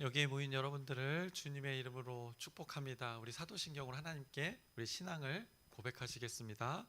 여기에 모인 여러분들을 주님의 이름으로 축복합니다. 우리 사도신경으로 하나님께 우리 신앙을 고백하시겠습니다.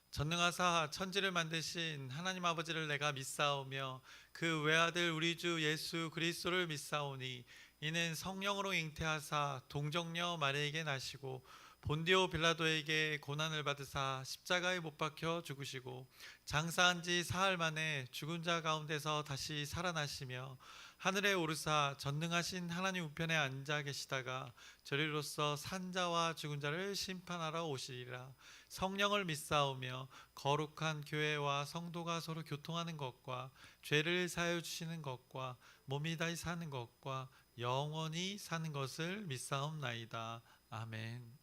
전능하사 천지를 만드신 하나님 아버지를 내가 믿사오며 그 외아들 우리 주 예수 그리스도를 믿사오니 이는 성령으로 잉태하사 동정녀 마리에게 나시고 본디오 빌라도에게 고난을 받으사 십자가에 못 박혀 죽으시고 장사한 지 사흘 만에 죽은 자 가운데서 다시 살아나시며 하늘에 오르사 전능하신 하나님 우편에 앉아 계시다가 저리로서 산자와 죽은 자를 심판하러 오시리라. 성령을 믿사오며 거룩한 교회와 성도가 서로 교통하는 것과 죄를 사하여 주시는 것과 몸이 다시 사는 것과 영원히 사는 것을 믿사옵나이다. 아멘.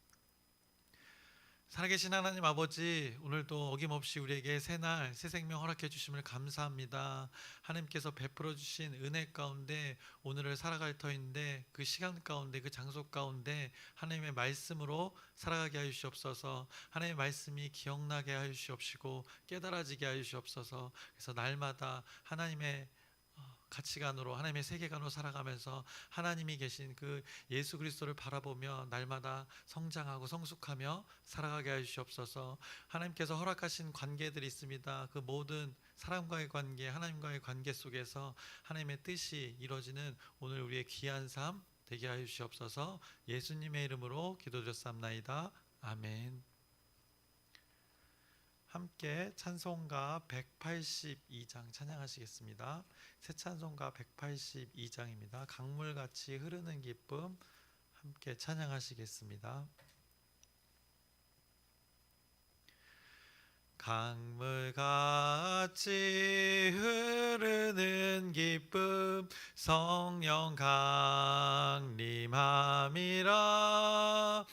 살아계신 하나님 아버지, 오늘도 어김없이 우리에게 새날 새 생명 허락해 주심을 감사합니다. 하나님께서 베풀어 주신 은혜 가운데 오늘을 살아갈 터인데, 그 시간 가운데 그 장소 가운데 하나님의 말씀으로 살아가게 하여 주시옵소서. 하나님의 말씀이 기억나게 하여 주시옵시고 깨달아지게 하여 주시옵소서. 그래서 날마다 하나님의 가치관으로, 하나님의 세계관으로 살아가면서 하나님이 계신 그 예수 그리스도를 바라보며 날마다 성장하고 성숙하며 살아가게 하여 주시옵소서. 하나님께서 허락하신 관계들이 있습니다. 그 모든 사람과의 관계, 하나님과의 관계 속에서 하나님의 뜻이 이루어지는 오늘 우리의 귀한 삶 되게 하여 주시옵소서. 예수님의 이름으로 기도드렸사옵나이다. 아멘. 함께 찬송가 182장 찬양하시겠습니다. 새 찬송가 182장입니다. 강물같이 흐르는 기쁨 함께 찬양하시겠습니다. 강물같이 흐르는 기쁨 성령 강림함이라.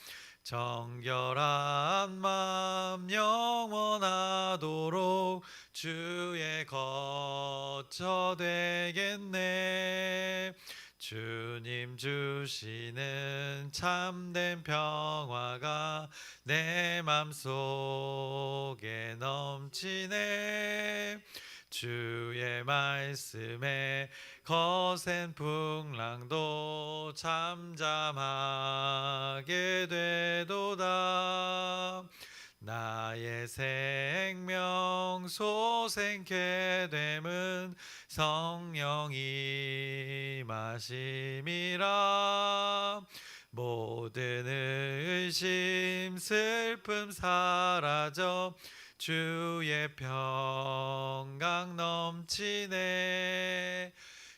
정결한 맘 영원하도록 주의 거처 되겠네. 주님 주시는 참된 평화가 내 맘속에 넘치네. 주의 말씀에 거센 풍랑도 잠잠하게 되도다. 나의 생명 소생케 됨은 성령이 마심이라. 모든 의심 슬픔 사라져 주의 평강 넘치네.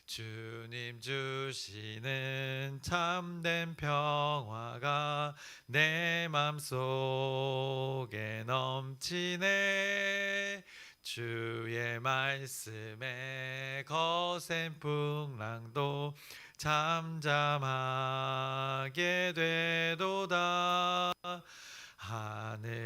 주님 주시는 참된 평화가 내 맘속에 넘치네. 주의 말씀에 거센 풍랑도 잠잠하게 되도다.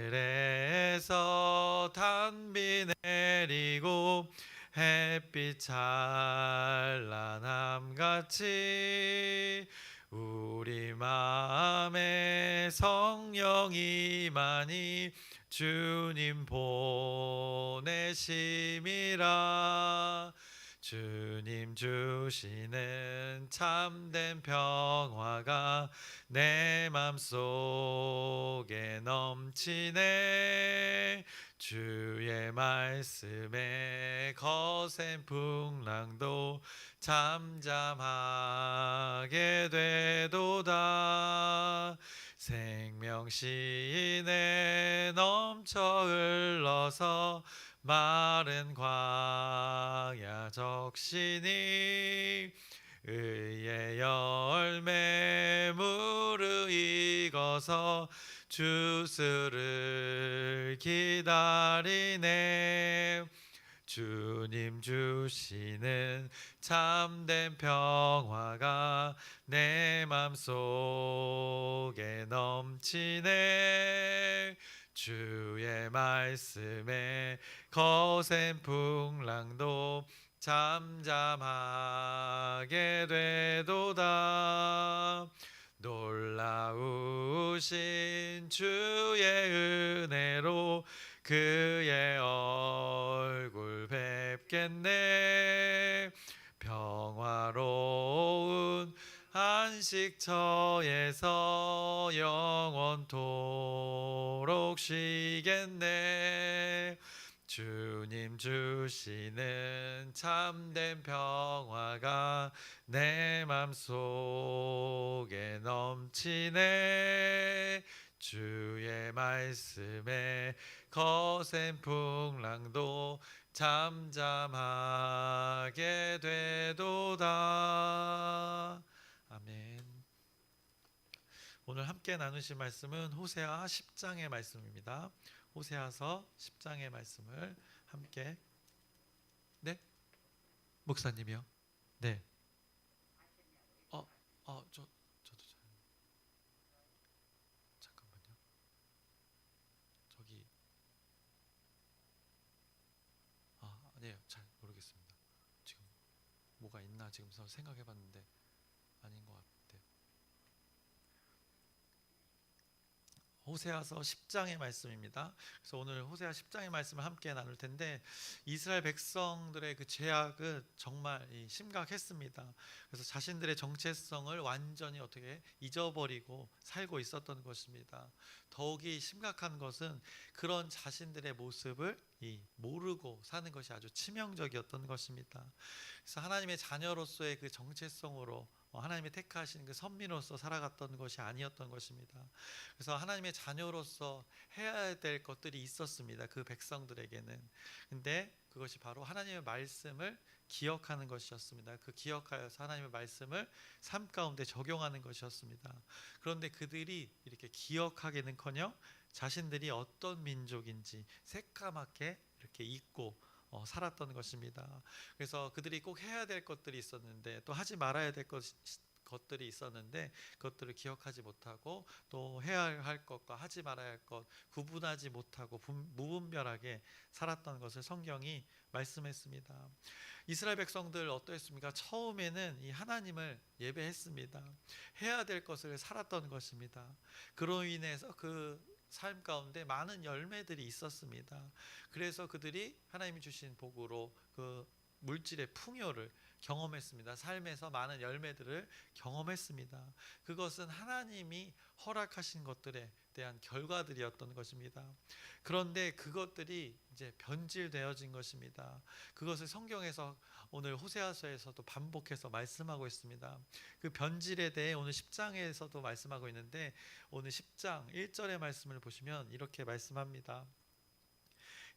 하늘에서 단비 내리고 햇빛 찬란함같이 우리 마음에 성령이 많이 주님 보내심이라. 주님 주시는 참된 평화가 내 맘속에 넘치네. 주의 말씀에 거센 풍랑도 잠잠하게 되도다. 생명시인에 넘쳐 흘러서 마른 광야 적시니 의의 열매 무르익어서 주스를 기다리네. 주님 주시는 참된 평화가 내 맘속에 넘치네. 주의 말씀에 거센 풍랑도 잠잠하게 되도다. 놀라우신 주의 은혜로 그의 얼굴 뵙겠네. 평화로운 안식처에서 영원토록 쉬겠네. 주님 주시는 참된 평화가 내 맘속에 넘치네. 주의 말씀에 거센 풍랑도 잠잠하게 되도다. 아멘. 오늘 함께 나누실 말씀은 호세아 10장의 말씀입니다. 호세아서 10장의 말씀을 함께. 네? 목사님이요? 네. 저도 잠깐만요. 저기 아니에요. 잘 모르겠습니다. 지금 뭐가 있나 지금 생각해봤는데 아닌 것 같아요. 호세아서 10장의 말씀입니다. 그래서 오늘 호세아 10장의 말씀을 함께 나눌 텐데, 이스라엘 백성들의 그 죄악은 정말 심각했습니다. 그래서 자신들의 정체성을 완전히 어떻게 잊어버리고 살고 있었던 것입니다. 더욱이 심각한 것은 그런 자신들의 모습을 모르고 사는 것이 아주 치명적이었던 것입니다. 그래서 하나님의 자녀로서의 그 정체성으로 하나님이 택하신 그 선민으로서 살아갔던 것이 아니었던 것입니다. 그래서 하나님의 자녀로서 해야 될 것들이 있었습니다. 그 백성들에게는. 근데 그것이 바로 하나님의 말씀을 기억하는 것이었습니다. 그 기억하여서 하나님의 말씀을 삶 가운데 적용하는 것이었습니다. 그런데 그들이 이렇게 기억하기는커녕 자신들이 어떤 민족인지 새까맣게 이렇게 잊고 살았던 것입니다. 그래서 그들이 꼭 해야 될 것들이 있었는데 또 하지 말아야 될 것들이 있었는데 그것들을 기억하지 못하고 또 해야 할 것과 하지 말아야 할 것 구분하지 못하고 무분별하게 살았던 것을 성경이 말씀했습니다. 이스라엘 백성들 어떠했습니까? 처음에는 이 하나님을 예배했습니다. 해야 될 것을 살았던 것입니다. 그로 인해서 그 삶 가운데 많은 열매들이 있었습니다. 그래서 그들이 하나님이 주신 복으로 그 물질의 풍요를 경험했습니다. 삶에서 많은 열매들을 경험했습니다. 그것은 하나님이 허락하신 것들에 대한 결과들이었던 것입니다. 그런데 그것들이 이제 변질되어진 것입니다. 그것을 성경에서 오늘 호세아서에서도 반복해서 말씀하고 있습니다. 그 변질에 대해 오늘 10장에서도 말씀하고 있는데, 오늘 10장 1절의 말씀을 보시면 이렇게 말씀합니다.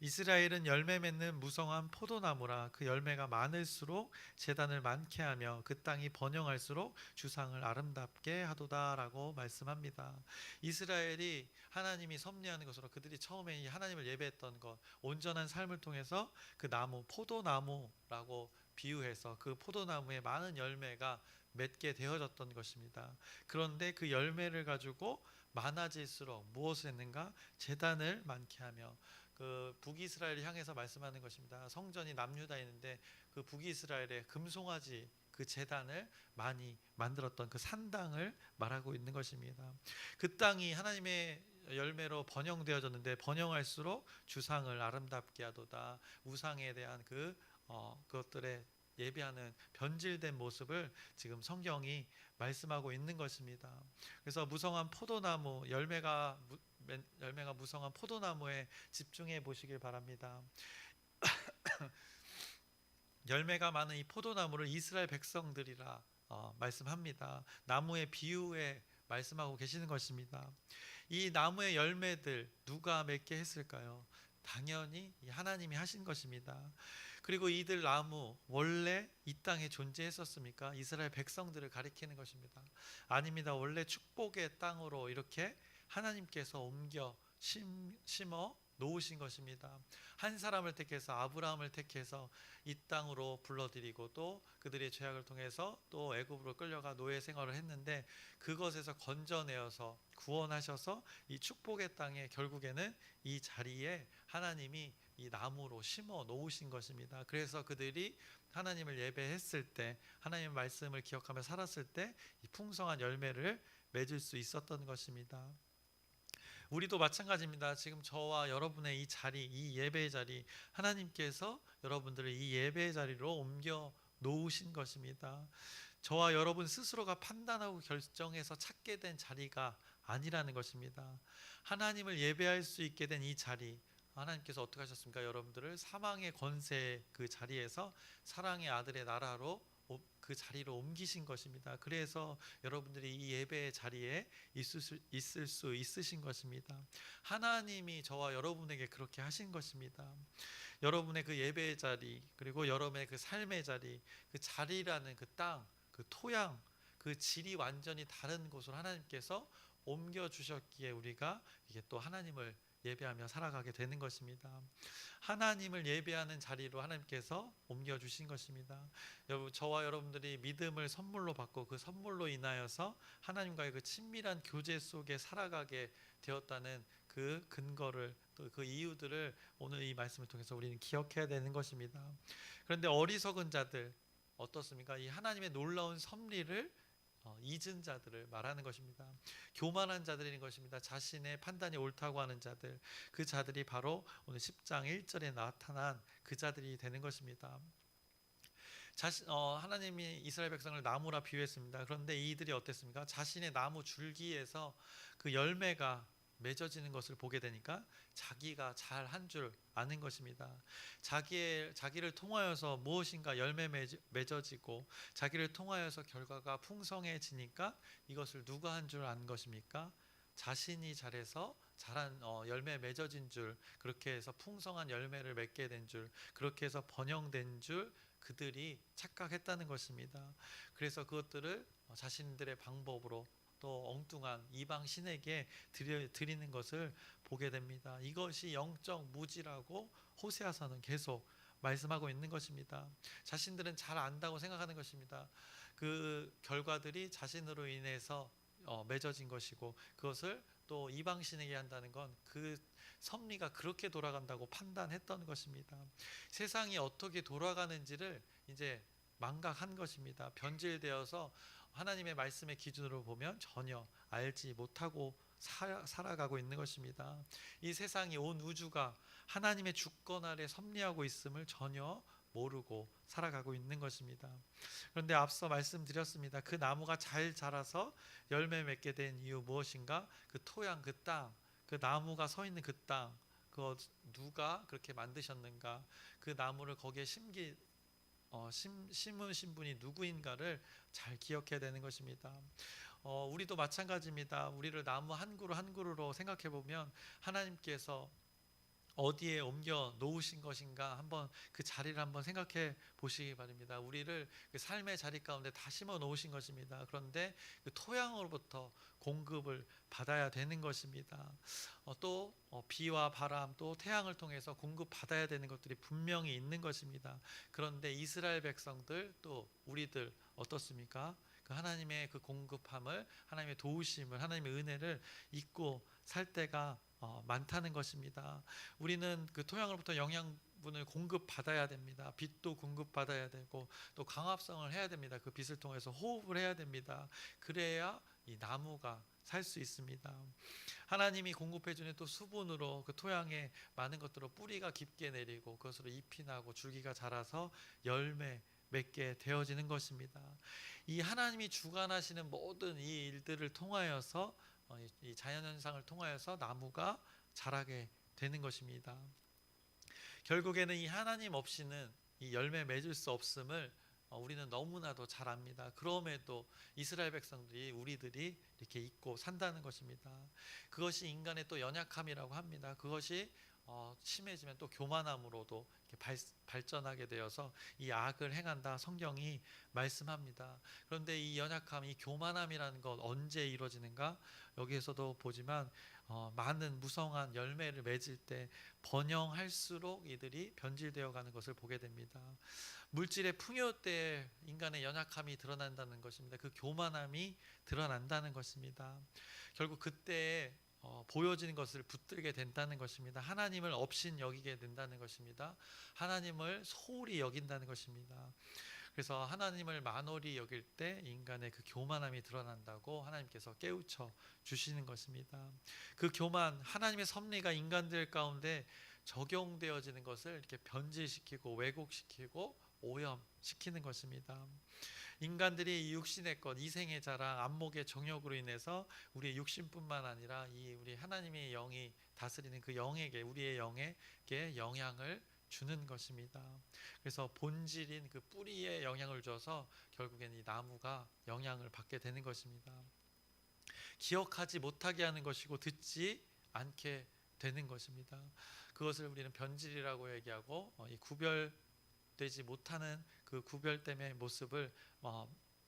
이스라엘은 열매 맺는 무성한 포도나무라. 그 열매가 많을수록 제단을 많게 하며 그 땅이 번영할수록 주상을 아름답게 하도다라고 말씀합니다. 이스라엘이 하나님이 섭리하는 것으로 그들이 처음에 하나님을 예배했던 것, 온전한 삶을 통해서 그 나무, 포도나무라고 비유해서 그 포도나무에 많은 열매가 맺게 되어졌던 것입니다. 그런데 그 열매를 가지고 많아질수록 무엇을 했는가? 제단을 많게 하며, 그 북이스라엘을 향해서 말씀하는 것입니다. 성전이 남유다에 있는데 그 북이스라엘의 금송아지 그 제단을 많이 만들었던 그 산당을 말하고 있는 것입니다. 그 땅이 하나님의 열매로 번영되어졌는데 번영할수록 주상을 아름답게 하도다. 우상에 대한 그것들의 예배하는 변질된 모습을 지금 성경이 말씀하고 있는 것입니다. 그래서 무성한 포도나무, 열매가 무성한 포도나무에 집중해 보시길 바랍니다. 열매가 많은 이 포도나무를 이스라엘 백성들이라 말씀합니다. 나무의 비유에 말씀하고 계시는 것입니다. 이 나무의 열매들 누가 맺게 했을까요? 당연히 하나님이 하신 것입니다. 그리고 이들 나무 원래 이 땅에 존재했었습니까? 이스라엘 백성들을 가리키는 것입니다. 아닙니다. 원래 축복의 땅으로 이렇게 하나님께서 옮겨 심어 놓으신 것입니다. 한 사람을 택해서, 아브라함을 택해서 이 땅으로 불러들이고 또 그들의 죄악을 통해서 또 애굽으로 끌려가 노예 생활을 했는데, 그것에서 건져내어서 구원하셔서 이 축복의 땅에 결국에는 이 자리에 하나님이 이 나무로 심어 놓으신 것입니다. 그래서 그들이 하나님을 예배했을 때, 하나님의 말씀을 기억하며 살았을 때 이 풍성한 열매를 맺을 수 있었던 것입니다. 우리도 마찬가지입니다. 지금 저와 여러분의 이 자리, 이 예배의 자리, 하나님께서 여러분들을 이 예배의 자리로 옮겨 놓으신 것입니다. 저와 여러분 스스로가 판단하고 결정해서 찾게 된 자리가 아니라는 것입니다. 하나님을 예배할 수 있게 된 이 자리, 하나님께서 어떻게 하셨습니까? 여러분들을 사망의 권세 그 자리에서 사랑의 아들의 나라로 그 자리로 옮기신 것입니다. 그래서 여러분들이 이 예배의 자리에 있을 수 있으신 것입니다. 하나님이 저와 여러분에게 그렇게 하신 것입니다. 여러분의 그 예배의 자리, 그리고 여러분의 그 삶의 자리, 그 자리라는 그 땅, 그 토양, 그 질이 완전히 다른 곳으로 하나님께서 옮겨 주셨기에 우리가 이게 또 하나님을 예배하며 살아가게 되는 것입니다. 하나님을 예배하는 자리로 하나님께서 옮겨 주신 것입니다. 저와 여러분들이 믿음을 선물로 받고 그 선물로 인하여서 하나님과의 그 친밀한 교제 속에 살아가게 되었다는 그 근거를, 또 그 이유들을 오늘 이 말씀을 통해서 우리는 기억해야 되는 것입니다. 그런데 어리석은 자들 어떻습니까? 이 하나님의 놀라운 섭리를 잊은 자들을 말하는 것입니다. 교만한 자들인 것입니다. 자신의 판단이 옳다고 하는 자들, 그 자들이 바로 오늘 10장 1절에 나타난 그 자들이 되는 것입니다. 하나님이 이스라엘 백성을 나무라 비유했습니다. 그런데 이들이 어땠습니까? 자신의 나무 줄기에서 그 열매가 맺어지는 것을 보게 되니까 자기가 잘한 줄 아는 것입니다. 자기를 통하여서 무엇인가 열매 맺어지고 자기를 통하여서 결과가 풍성해지니까 이것을 누가 한 줄 아는 것입니까? 자신이 잘해서 잘한 열매 맺어진 줄, 그렇게 해서 풍성한 열매를 맺게 된 줄, 그렇게 해서 번영된 줄 그들이 착각했다는 것입니다. 그래서 그것들을 자신들의 방법으로 또 엉뚱한 이방 신에게 드리는 것을 보게 됩니다. 이것이 영적 무지라고 호세아서는 계속 말씀하고 있는 것입니다. 자신들은 잘 안다고 생각하는 것입니다. 그 결과들이 자신으로 인해서 맺어진 것이고 그것을 또 이방 신에게 한다는 건 그 섭리가 그렇게 돌아간다고 판단했던 것입니다. 세상이 어떻게 돌아가는지를 이제 망각한 것입니다. 변질되어서 하나님의 말씀의 기준으로 보면 전혀 알지 못하고 살아가고 있는 것입니다. 이 세상이, 온 우주가 하나님의 주권 아래 섭리하고 있음을 전혀 모르고 살아가고 있는 것입니다. 그런데 앞서 말씀드렸습니다. 그 나무가 잘 자라서 열매 맺게 된 이유 무엇인가? 그 토양, 그 땅, 그 나무가 서 있는 그 땅, 그 누가 그렇게 만드셨는가? 그 나무를 거기에 심으신 분이 누구인가를 잘 기억해야 되는 것입니다. 우리도 마찬가지입니다. 우리를 나무 한 그루 한 그루로 생각해 보면 하나님께서 어디에 옮겨 놓으신 것인가 한번 그 자리를 한번 생각해 보시기 바랍니다. 우리를 그 삶의 자리 가운데 다 심어 놓으신 것입니다. 그런데 그 토양으로부터 공급을 받아야 되는 것입니다. 또 비와 바람 또 태양을 통해서 공급 받아야 되는 것들이 분명히 있는 것입니다. 그런데 이스라엘 백성들 또 우리들 어떻습니까? 그 하나님의 그 공급함을, 하나님의 도우심을, 하나님의 은혜를 잊고 살 때가 많다는 것입니다. 우리는 그 토양으로부터 영양분을 공급받아야 됩니다. 빛도 공급받아야 되고 또 광합성을 해야 됩니다. 그 빛을 통해서 호흡을 해야 됩니다. 그래야 이 나무가 살 수 있습니다. 하나님이 공급해 주는 또 수분으로 그 토양에 많은 것들로 뿌리가 깊게 내리고 그것으로 잎이 나고 줄기가 자라서 열매 맺게 되어지는 것입니다. 이 하나님이 주관하시는 모든 이 일들을 통하여서 이 자연현상을 통하여서 나무가 자라게 되는 것입니다. 결국에는 이 하나님 없이는 이 열매 맺을 수 없음을 우리는 너무나도 잘 압니다. 그럼에도 이스라엘 백성들이, 우리들이 이렇게 잊고 산다는 것입니다. 그것이 인간의 또 연약함이라고 합니다. 그것이 심해지면 또 교만함으로도 이렇게 발전하게 되어서 이 악을 행한다 성경이 말씀합니다. 그런데 이 연약함, 이 교만함이라는 건 언제 이루어지는가? 여기에서도 보지만 많은 무성한 열매를 맺을 때 번영할수록 이들이 변질되어 가는 것을 보게 됩니다. 물질의 풍요 때 인간의 연약함이 드러난다는 것입니다. 그 교만함이 드러난다는 것입니다. 결국 그때 보여지는 것을 붙들게 된다는 것입니다. 하나님을 업신 여기게 된다는 것입니다. 하나님을 소홀히 여긴다는 것입니다. 그래서 하나님을 만홀히 여길 때 인간의 그 교만함이 드러난다고 하나님께서 깨우쳐 주시는 것입니다. 그 교만, 하나님의 섭리가 인간들 가운데 적용되어지는 것을 이렇게 변질시키고 왜곡시키고 오염시키는 것입니다. 인간들이 이 육신의 것, 이생의 자랑, 안목의 정욕으로 인해서 우리의 육신뿐만 아니라 이 우리 하나님의 영이 다스리는 그 영에게, 우리의 영에게 영향을 주는 것입니다. 그래서 본질인 그 뿌리에 영향을 줘서 결국엔 이 나무가 영향을 받게 되는 것입니다. 기억하지 못하게 하는 것이고 듣지 않게 되는 것입니다. 그것을 우리는 변질이라고 얘기하고 이 구별되지 못하는 그 구별됨의 모습을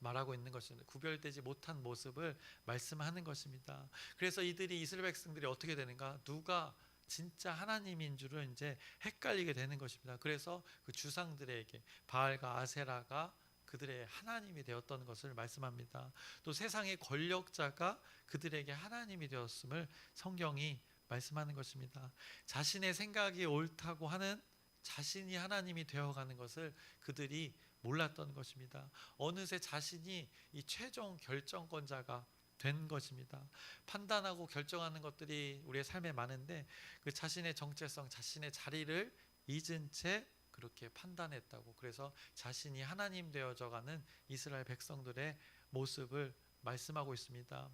말하고 있는 것입니다. 구별되지 못한 모습을 말씀하는 것입니다. 그래서 이들이 이스라엘 백성들이 어떻게 되는가? 누가 진짜 하나님인 줄을 이제 헷갈리게 되는 것입니다. 그래서 그 주상들에게 바알과 아세라가 그들의 하나님이 되었던 것을 말씀합니다. 또 세상의 권력자가 그들에게 하나님이 되었음을 성경이 말씀하는 것입니다. 자신의 생각이 옳다고 하는 자신이 하나님이 되어가는 것을 그들이 몰랐던 것입니다. 어느새 자신이 이 최종 결정권자가 된 것입니다. 판단하고 결정하는 것들이 우리의 삶에 많은데 그 자신의 정체성, 자신의 자리를 잊은 채 그렇게 판단했다고. 그래서 자신이 하나님 되어져가는 이스라엘 백성들의 모습을 말씀하고 있습니다.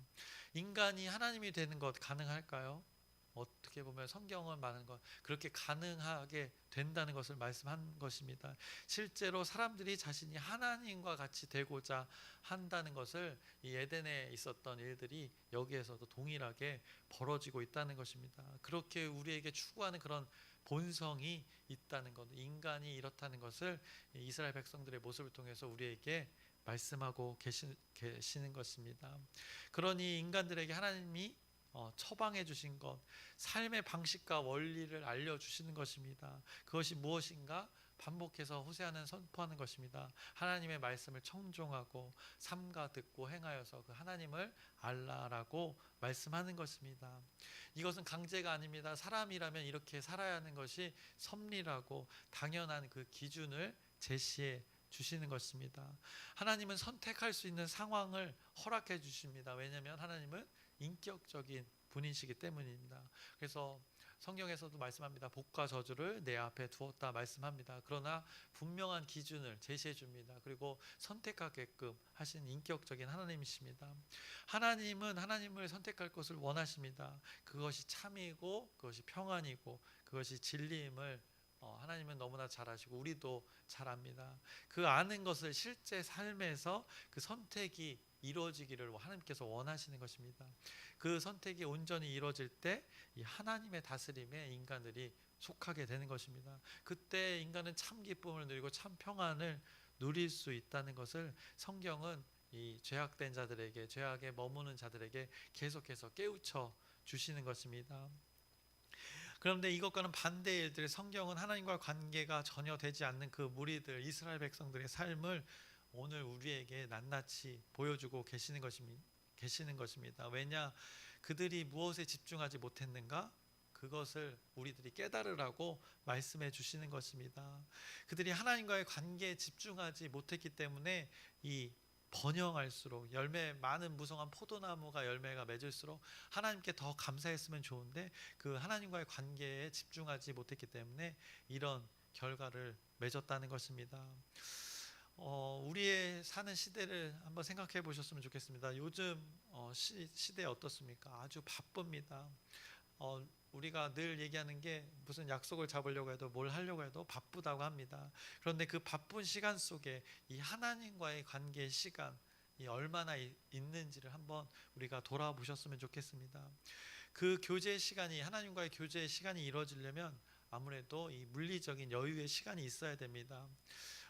인간이 하나님이 되는 것 가능할까요? 어떻게 보면 성경은 많은 것 그렇게 가능하게 된다는 것을 말씀한 것입니다. 실제로 사람들이 자신이 하나님과 같이 되고자 한다는 것을 이 에덴에 있었던 일들이 여기에서도 동일하게 벌어지고 있다는 것입니다. 그렇게 우리에게 추구하는 그런 본성이 있다는 것, 인간이 이렇다는 것을 이스라엘 백성들의 모습을 통해서 우리에게 말씀하고 계시는 것입니다. 그러니 인간들에게 하나님이 처방해 주신 것, 삶의 방식과 원리를 알려주시는 것입니다. 그것이 무엇인가? 반복해서 호세아는 선포하는 것입니다. 하나님의 말씀을 청종하고 삼가 듣고 행하여서 그 하나님을 알라라고 말씀하는 것입니다. 이것은 강제가 아닙니다. 사람이라면 이렇게 살아야 하는 것이 섭리라고 당연한 그 기준을 제시해 주시는 것입니다. 하나님은 선택할 수 있는 상황을 허락해 주십니다. 왜냐하면 하나님은 인격적인 분이시기 때문입니다. 그래서 성경에서도 말씀합니다. 복과 저주를 내 앞에 두었다 말씀합니다. 그러나 분명한 기준을 제시해 줍니다. 그리고 선택하게끔 하신 인격적인 하나님이십니다. 하나님은 하나님을 선택할 것을 원하십니다. 그것이 참이고 그것이 평안이고 그것이 진리임을 하나님은 너무나 잘 아시고 우리도 잘 압니다. 그 아는 것을 실제 삶에서 그 선택이 이루어지기를 하나님께서 원하시는 것입니다. 그 선택이 온전히 이루어질 때 이 하나님의 다스림에 인간들이 속하게 되는 것입니다. 그때 인간은 참 기쁨을 누리고 참 평안을 누릴 수 있다는 것을 성경은 이 죄악된 자들에게, 죄악에 머무는 자들에게 계속해서 깨우쳐 주시는 것입니다. 그런데 이것과는 반대의 일들, 성경은 하나님과 관계가 전혀 되지 않는 그 무리들, 이스라엘 백성들의 삶을 오늘 우리에게 낱낱이 보여주고 계시는 것입니다. 왜냐? 그들이 무엇에 집중하지 못했는가? 그것을 우리들이 깨달으라고 말씀해 주시는 것입니다. 그들이 하나님과의 관계에 집중하지 못했기 때문에 이 번영할수록 열매 많은 무성한 포도나무가 열매가 맺을수록 하나님께 더 감사했으면 좋은데 그 하나님과의 관계에 집중하지 못했기 때문에 이런 결과를 맺었다는 것입니다. 우리의 사는 시대를 한번 생각해 보셨으면 좋겠습니다. 요즘 시대 어떻습니까? 아주 바쁩니다. 우리가 늘 얘기하는 게 무슨 약속을 잡으려고 해도 뭘 하려고 해도 바쁘다고 합니다. 그런데 그 바쁜 시간 속에 이 하나님과의 관계의 시간이 얼마나 있는지를 한번 우리가 돌아보셨으면 좋겠습니다. 그 교제의 시간이, 하나님과의 교제의 시간이 이루어지려면 아무래도 이 물리적인 여유의 시간이 있어야 됩니다.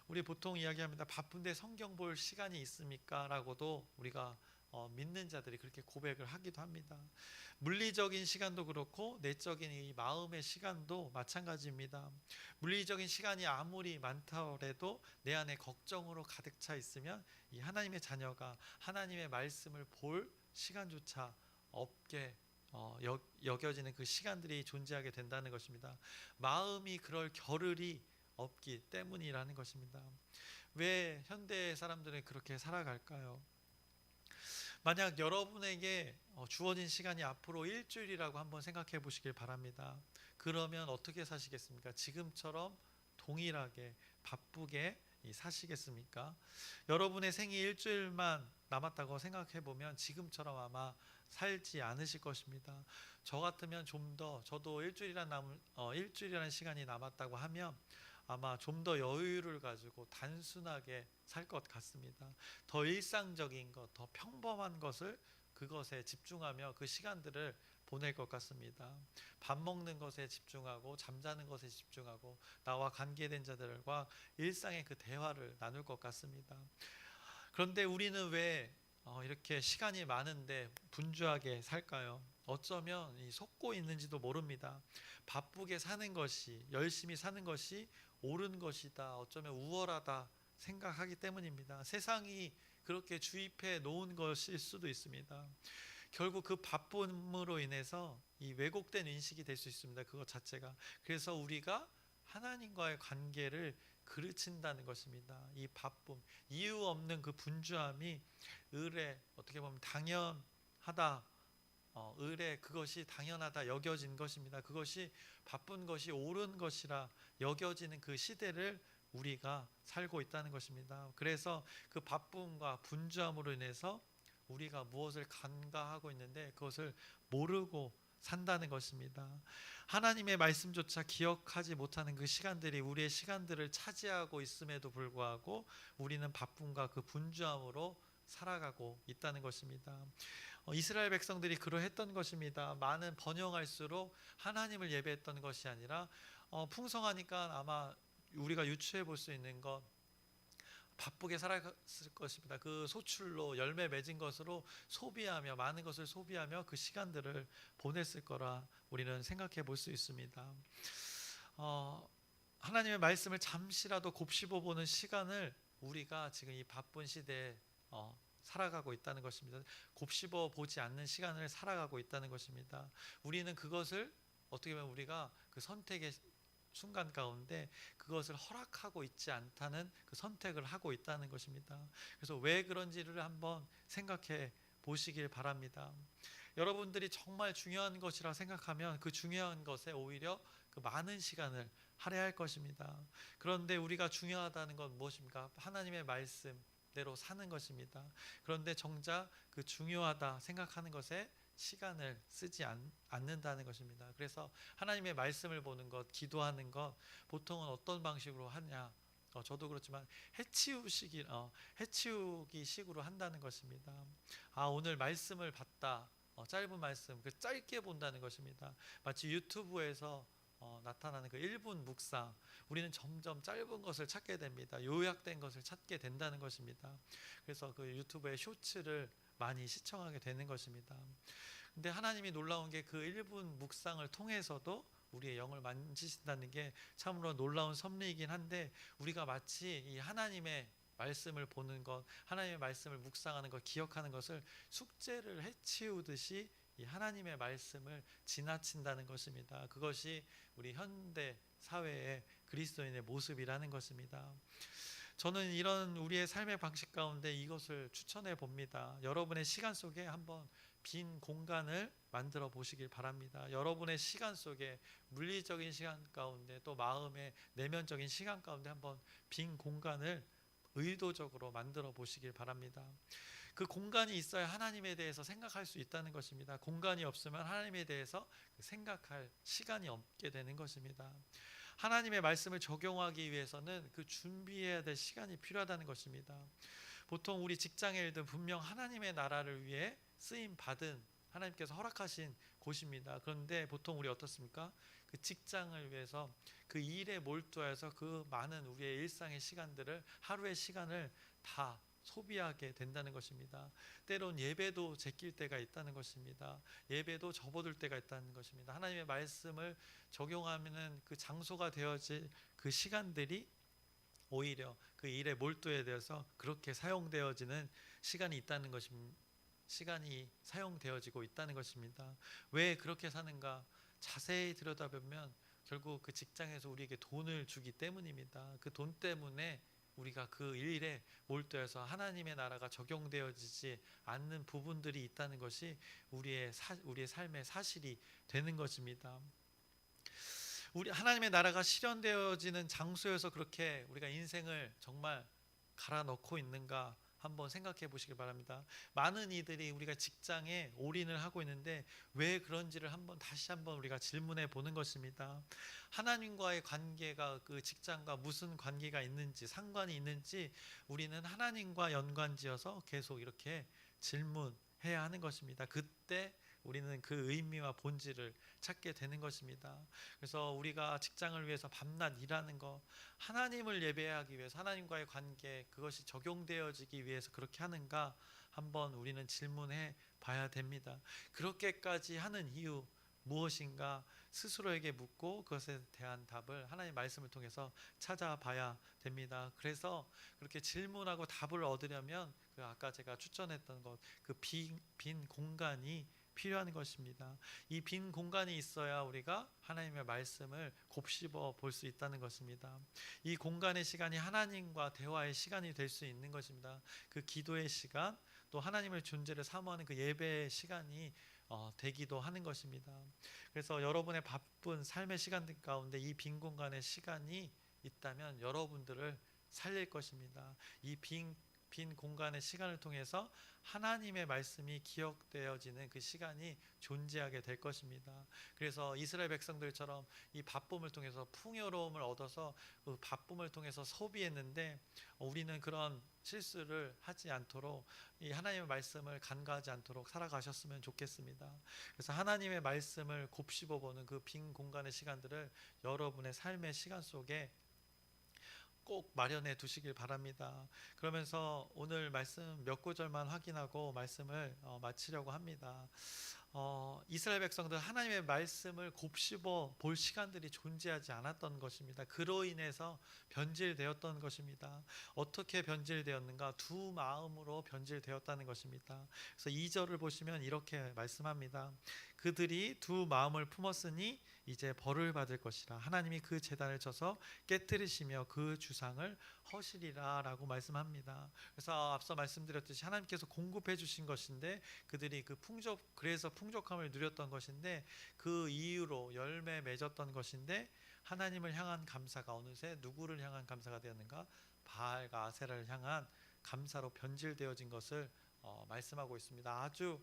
우리 보통 이야기합니다. 바쁜데 성경 볼 시간이 있습니까? 라고도 우리가 믿는 자들이 그렇게 고백을 하기도 합니다. 물리적인 시간도 그렇고 내적인 이 마음의 시간도 마찬가지입니다. 물리적인 시간이 아무리 많다고 내 안에 걱정으로 가득 차 있으면 이 하나님의 자녀가 하나님의 말씀을 볼 시간조차 없게 여겨지는 그 시간들이 존재하게 된다는 것입니다. 마음이 그럴 겨를이 없기 때문이라는 것입니다. 왜 현대 사람들은 그렇게 살아갈까요? 만약 여러분에게 주어진 시간이 앞으로 일주일이라고 한번 생각해 보시길 바랍니다. 그러면 어떻게 사시겠습니까? 지금처럼 동일하게 바쁘게 사시겠습니까? 여러분의 생이 일주일만 남았다고 생각해 보면 지금처럼 아마 살지 않으실 것입니다. 저 같으면 저도 일주일이라는 시간이 남았다고 하면 아마 좀 더 여유를 가지고 단순하게 살 것 같습니다. 더 일상적인 것, 더 평범한 것을 그것에 집중하며 그 시간들을 보낼 것 같습니다. 밥 먹는 것에 집중하고 잠자는 것에 집중하고 나와 관계된 자들과 일상의 그 대화를 나눌 것 같습니다. 그런데 우리는 왜 이렇게 시간이 많은데 분주하게 살까요? 어쩌면 속고 있는지도 모릅니다. 바쁘게 사는 것이, 열심히 사는 것이 옳은 것이다, 어쩌면 우월하다 생각하기 때문입니다. 세상이 그렇게 주입해 놓은 것일 수도 있습니다. 결국 그 바쁨으로 인해서 이 왜곡된 인식이 될 수 있습니다. 그것 자체가. 그래서 우리가 하나님과의 관계를 그르친다는 것입니다. 이 바쁨, 이유 없는 그 분주함이 어떻게 보면 당연하다, 그것이 당연하다 여겨진 것입니다. 그것이 바쁜 것이 옳은 것이라 여겨지는 그 시대를 우리가 살고 있다는 것입니다. 그래서 그 바쁨과 분주함으로 인해서 우리가 무엇을 간과하고 있는데 그것을 모르고 산다는 것입니다. 하나님의 말씀조차 기억하지 못하는 그 시간들이 우리의 시간들을 차지하고 있음에도 불구하고 우리는 바쁨과 그 분주함으로 살아가고 있다는 것입니다. 이스라엘 백성들이 그러했던 것입니다. 많은 번영할수록 하나님을 예배했던 것이 아니라 풍성하니까 아마 우리가 유추해 볼 수 있는 것, 바쁘게 살았을 것입니다. 그 소출로 열매 맺은 것으로 소비하며 많은 것을 소비하며 그 시간들을 보냈을 거라 우리는 생각해 볼 수 있습니다. 하나님의 말씀을 잠시라도 곱씹어 보는 시간을 우리가 지금 이 바쁜 시대에 살아가고 있다는 것입니다. 곱씹어 보지 않는 시간을 살아가고 있다는 것입니다. 우리는 그것을 어떻게 보면 우리가 그 선택의 순간 가운데 그것을 허락하고 있지 않다는 그 선택을 하고 있다는 것입니다. 그래서 왜 그런지를 한번 생각해 보시길 바랍니다. 여러분들이 정말 중요한 것이라 생각하면 그 중요한 것에 오히려 그 많은 시간을 할애할 것입니다. 그런데 우리가 중요하다는 건 무엇입니까? 하나님의 말씀대로 사는 것입니다. 그런데 정작 그 중요하다 생각하는 것에 시간을 쓰지 않는다는 것입니다. 그래서 하나님의 말씀을 보는 것, 기도하는 것 보통은 어떤 방식으로 하냐? 저도 그렇지만 해치우기 식으로 한다는 것입니다. 오늘 말씀을 봤다. 짧은 말씀, 그 짧게 본다는 것입니다. 마치 유튜브에서 나타나는 그 1분 묵상, 우리는 점점 짧은 것을 찾게 됩니다. 요약된 것을 찾게 된다는 것입니다. 그래서 그 유튜브의 쇼츠를 많이 시청하게 되는 것입니다. 근데 하나님이 놀라운 게 그 1분 묵상을 통해서도 우리의 영을 만지신다는 게 참으로 놀라운 섭리이긴 한데, 우리가 마치 이 하나님의 말씀을 보는 것, 하나님의 말씀을 묵상하는 것, 기억하는 것을 숙제를 해치우듯이 이 하나님의 말씀을 지나친다는 것입니다. 그것이 우리 현대 사회의 그리스도인의 모습이라는 것입니다. 저는 이런 우리의 삶의 방식 가운데 이것을 추천해 봅니다. 여러분의 시간 속에 한번 빈 공간을 만들어 보시길 바랍니다. 여러분의 시간 속에, 물리적인 시간 가운데 또 마음의 내면적인 시간 가운데 한번 빈 공간을 의도적으로 만들어 보시길 바랍니다. 그 공간이 있어야 하나님에 대해서 생각할 수 있다는 것입니다. 공간이 없으면 하나님에 대해서 생각할 시간이 없게 되는 것입니다. 하나님의 말씀을 적용하기 위해서는 그 준비해야 될 시간이 필요하다는 것입니다. 보통 우리 직장의 일들 분명 하나님의 나라를 위해 쓰임 받은, 하나님께서 허락하신 곳입니다. 그런데 보통 우리 어떻습니까? 그 직장을 위해서 그 일에 몰두해서 그 많은 우리의 일상의 시간들을, 하루의 시간을 다 소비하게 된다는 것입니다. 때론 예배도 제낄 때가 있다는 것입니다. 예배도 접어들 때가 있다는 것입니다. 하나님의 말씀을 적용하면 그 장소가 되어질 그 시간들이 오히려 그 일에 몰두에 대해서 그렇게 사용되어지는 시간이 있다는 것입니다. 시간이 사용되어지고 있다는 것입니다. 왜 그렇게 사는가? 자세히 들여다보면 결국 그 직장에서 우리에게 돈을 주기 때문입니다. 그 돈 때문에 우리가 그 일에 몰두해서 하나님의 나라가 적용되어지지 않는 부분들이 있다는 것이 우리의 삶의 사실이 되는 것입니다. 우리 하나님의 나라가 실현되어지는 장소에서 그렇게 우리가 인생을 정말 갈아 넣고 있는가 한번 생각해 보시길 바랍니다. 많은 이들이 우리가 직장에 올인을 하고 있는데 왜 그런지를 다시 한번 우리가 질문해 보는 것입니다. 하나님과의 관계가 그 직장과 무슨 관계가 있는지, 상관이 있는지 우리는 하나님과 연관지어서 계속 이렇게 질문해야 하는 것입니다. 그때 우리는 그 의미와 본질을 찾게 되는 것입니다. 그래서 우리가 직장을 위해서 밤낮 일하는 것, 하나님을 예배하기 위해서, 하나님과의 관계, 그것이 적용되어지기 위해서 그렇게 하는가 한번 우리는 질문해 봐야 됩니다. 그렇게까지 하는 이유 무엇인가 스스로에게 묻고 그것에 대한 답을 하나님의 말씀을 통해서 찾아봐야 됩니다. 그래서 그렇게 질문하고 답을 얻으려면 그 아까 제가 추천했던 것, 그 빈 공간이 필요한 것입니다. 이 빈 공간이 있어야 우리가 하나님의 말씀을 곱씹어 볼 수 있다는 것입니다. 이 공간의 시간이 하나님과 대화의 시간이 될 수 있는 것입니다. 그 기도의 시간, 또 하나님의 존재를 사모하는 그 예배의 시간이 되기도 하는 것입니다. 그래서 여러분의 바쁜 삶의 시간들 가운데 이 빈 공간의 시간이 있다면 여러분들을 살릴 것입니다. 이 빈 공간의 시간을 통해서 하나님의 말씀이 기억되어지는 그 시간이 존재하게 될 것입니다. 그래서 이스라엘 백성들처럼 이 바쁨을 통해서 풍요로움을 얻어서 그 바쁨을 통해서 소비했는데 우리는 그런 실수를 하지 않도록 이 하나님의 말씀을 간과하지 않도록 살아가셨으면 좋겠습니다. 그래서 하나님의 말씀을 곱씹어 보는 그 빈 공간의 시간들을 여러분의 삶의 시간 속에 꼭 마련해 두시길 바랍니다. 그러면서 오늘 말씀 몇 구절만 확인하고 말씀을 마치려고 합니다. 이스라엘 백성들 하나님의 말씀을 곱씹어 볼 시간들이 존재하지 않았던 것입니다. 그로 인해서 변질되었던 것입니다. 어떻게 변질되었는가? 두 마음으로 변질되었다는 것입니다. 그래서 2절을 보시면 이렇게 말씀합니다. 그들이 두 마음을 품었으니 이제 벌을 받을 것이라. 하나님이 그 제단을 쳐서 깨뜨리시며 그 주상을 허시리라 라고 말씀합니다. 그래서 앞서 말씀드렸듯이 하나님께서 공급해 주신 것인데 그들이 그래서 풍족함을 누렸던 것인데 그 이유로 열매 맺었던 것인데 하나님을 향한 감사가 어느새 누구를 향한 감사가 되었는가? 바알과 아세라를 향한 감사로 변질되어진 것을 말씀하고 있습니다. 아주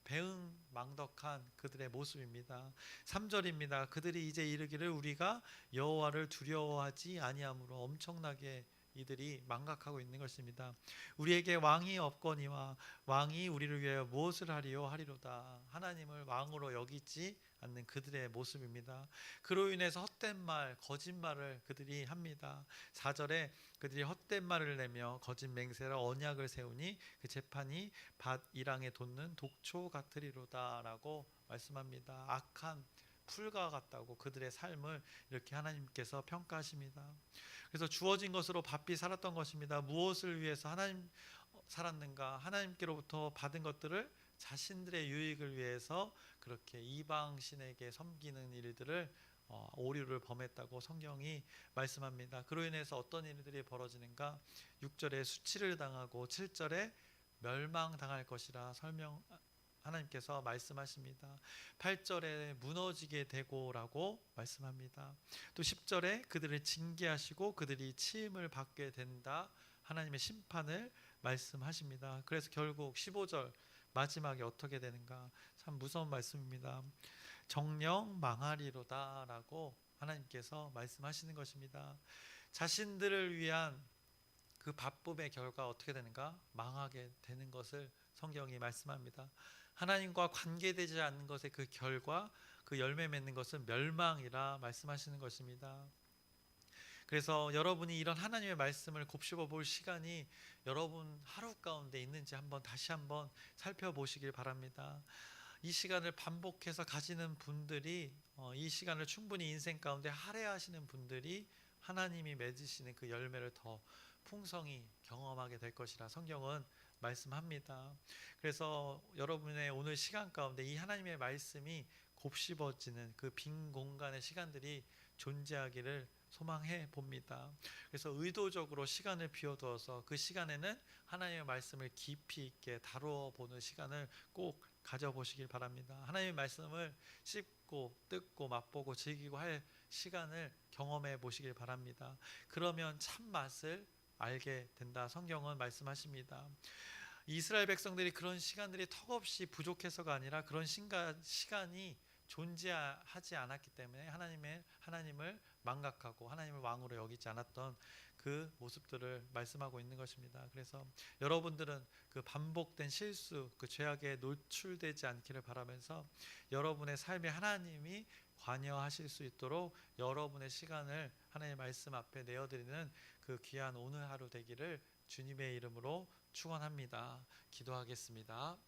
배은망덕한 그들의 모습입니다. 3절입니다. 그들이 이제 이르기를 우리가 여호와를 두려워하지 아니함으로 엄청나게 이들이 망각하고 있는 것입니다. 우리에게 왕이 없거니와 왕이 우리를 위하여 무엇을 하리요 하리로다. 하나님을 왕으로 여기지 않는 그들의 모습입니다. 그로 인해서 헛된 말, 거짓말을 그들이 합니다. 4절에 그들이 헛된 말을 내며 거짓 맹세로 언약을 세우니 그 재판이 밭 이랑에 돋는 독초 같으리로다 라고 말씀합니다. 악한 풀과 같다고 그들의 삶을 이렇게 하나님께서 평가하십니다. 그래서 주어진 것으로 바삐 살았던 것입니다. 무엇을 위해서 하나님 살았는가? 하나님께로부터 받은 것들을 자신들의 유익을 위해서 그렇게 이방 신에게 섬기는 일들을 오류를 범했다고 성경이 말씀합니다. 그로 인해서 어떤 일들이 벌어지는가? 6절에 수치를 당하고 7절에 멸망당할 것이라 하나님께서 말씀하십니다. 8절에 무너지게 되고라고 말씀합니다. 또 10절에 그들을 징계하시고 그들이 치임을 받게 된다. 하나님의 심판을 말씀하십니다. 그래서 결국 15절 마지막에 어떻게 되는가? 참 무서운 말씀입니다. 정령 망하리로다 라고 하나님께서 말씀하시는 것입니다. 자신들을 위한 그 바쁨의 결과 어떻게 되는가? 망하게 되는 것을 성경이 말씀합니다. 하나님과 관계되지 않는 것의 그 결과, 그 열매 맺는 것은 멸망이라 말씀하시는 것입니다. 그래서 여러분이 이런 하나님의 말씀을 곱씹어 볼 시간이 여러분 하루 가운데 있는지 다시 한번 살펴보시길 바랍니다. 이 시간을 반복해서 가지는 분들이 이 시간을 충분히 인생 가운데 할애하시는 분들이 하나님이 맺으시는 그 열매를 더 풍성히 경험하게 될 것이라 성경은 말씀합니다. 그래서 여러분의 오늘 시간 가운데 이 하나님의 말씀이 곱씹어지는 그 빈 공간의 시간들이 존재하기를 소망해 봅니다. 그래서 의도적으로 시간을 비워두어서 그 시간에는 하나님의 말씀을 깊이 있게 다루어 보는 시간을 꼭 가져보시길 바랍니다. 하나님의 말씀을 씹고 뜯고 맛보고 즐기고 할 시간을 경험해 보시길 바랍니다. 그러면 참 맛을 알게 된다. 성경은 말씀하십니다. 이스라엘 백성들이 그런 시간들이 턱없이 부족해서가 아니라 그런 시간이 존재하지 않았기 때문에 하나님을 망각하고 하나님을 왕으로 여기지 않았던 그 모습들을 말씀하고 있는 것입니다. 그래서 여러분들은 그 반복된 실수, 그 죄악에 노출되지 않기를 바라면서 여러분의 삶에 하나님이 관여하실 수 있도록 여러분의 시간을 하나님의 말씀 앞에 내어드리는 그 귀한 오늘 하루 되기를 주님의 이름으로 축원합니다. 기도하겠습니다.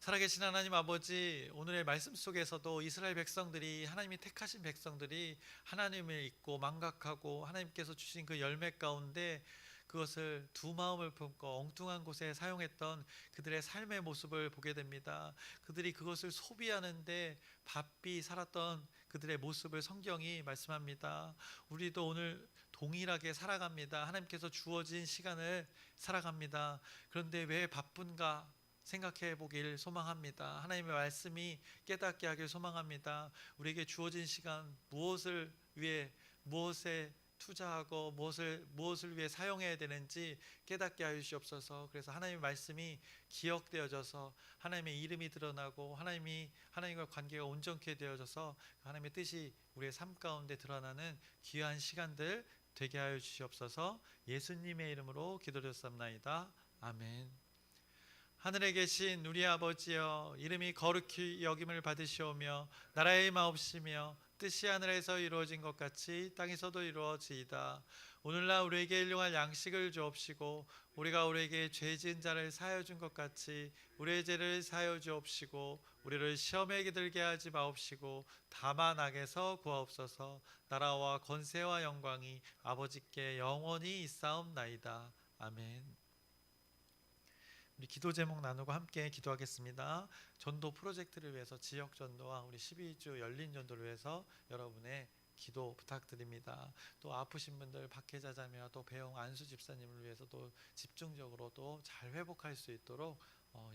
살아계신 하나님 아버지, 오늘의 말씀 속에서도 이스라엘 백성들이, 하나님이 택하신 백성들이 하나님을 잊고 망각하고 하나님께서 주신 그 열매 가운데 그것을 두 마음을 품고 엉뚱한 곳에 사용했던 그들의 삶의 모습을 보게 됩니다. 그들이 그것을 소비하는데 바삐 살았던 그들의 모습을 성경이 말씀합니다. 우리도 오늘 동일하게 살아갑니다. 하나님께서 주어진 시간을 살아갑니다. 그런데 왜 바쁜가 생각해 보길 소망합니다. 하나님의 말씀이 깨닫게 하길 소망합니다. 우리에게 주어진 시간 무엇을 위해, 무엇에 투자하고 무엇을 위해 사용해야 되는지 깨닫게 하여 주시옵소서. 그래서 하나님의 말씀이 기억되어져서 하나님의 이름이 드러나고 하나님과 관계가 온전케 되어져서 하나님의 뜻이 우리의 삶 가운데 드러나는 귀한 시간들 되게 하여 주시옵소서. 예수님의 이름으로 기도드렸사옵나이다. 아멘. 하늘에 계신 우리 아버지여, 이름이 거룩히 여김을 받으시오며 나라의 마옵시며 뜻이 하늘에서 이루어진 것 같이 땅에서도 이루어지이다. 오늘날 우리에게 일용할 양식을 주옵시고 우리가 우리에게 죄 지은 자를 사하여 준 것 같이 우리의 죄를 사하여 주옵시고 우리를 시험에 들게 하지 마옵시고 다만 악에서 구하옵소서. 나라와 권세와 영광이 아버지께 영원히 있사옵나이다. 아멘. 우리 기도 제목 나누고 함께 기도하겠습니다. 전도 프로젝트를 위해서, 지역 전도와 우리 12주 열린 전도를 위해서 여러분의 기도 부탁드립니다. 또 아프신 분들, 박혜자 자매와 또 배영 안수 집사님을 위해서 또 집중적으로 또 잘 회복할 수 있도록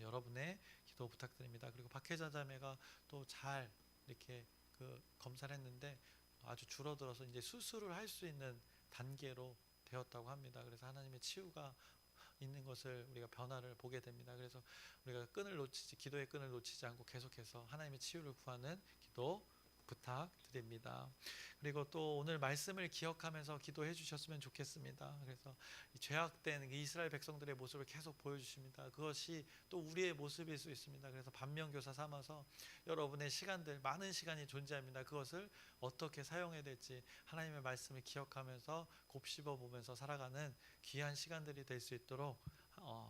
여러분의 기도 부탁드립니다. 그리고 박혜자 자매가 또 잘 이렇게 그 검사를 했는데 아주 줄어들어서 이제 수술을 할 수 있는 단계로 되었다고 합니다. 그래서 하나님의 치유가 있는 것을 우리가 변화를 보게 됩니다. 그래서 우리가 기도의 끈을 놓치지 않고 계속해서 하나님의 치유를 구하는 기도 부탁드립니다. 그리고 또 오늘 말씀을 기억하면서 기도해 주셨으면 좋겠습니다. 그래서 이 죄악된 이스라엘 백성들의 모습을 계속 보여주십니다. 그것이 또 우리의 모습일 수 있습니다. 그래서 반면교사 삼아서 여러분의 시간들, 많은 시간이 존재합니다. 그것을 어떻게 사용해야 될지 하나님의 말씀을 기억하면서 곱씹어 보면서 살아가는 귀한 시간들이 될 수 있도록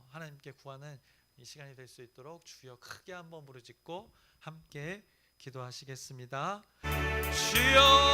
하나님께 구하는 이 시간이 될 수 있도록 주여 크게 한번 부르짖고 함께 기도하시겠습니다. 주여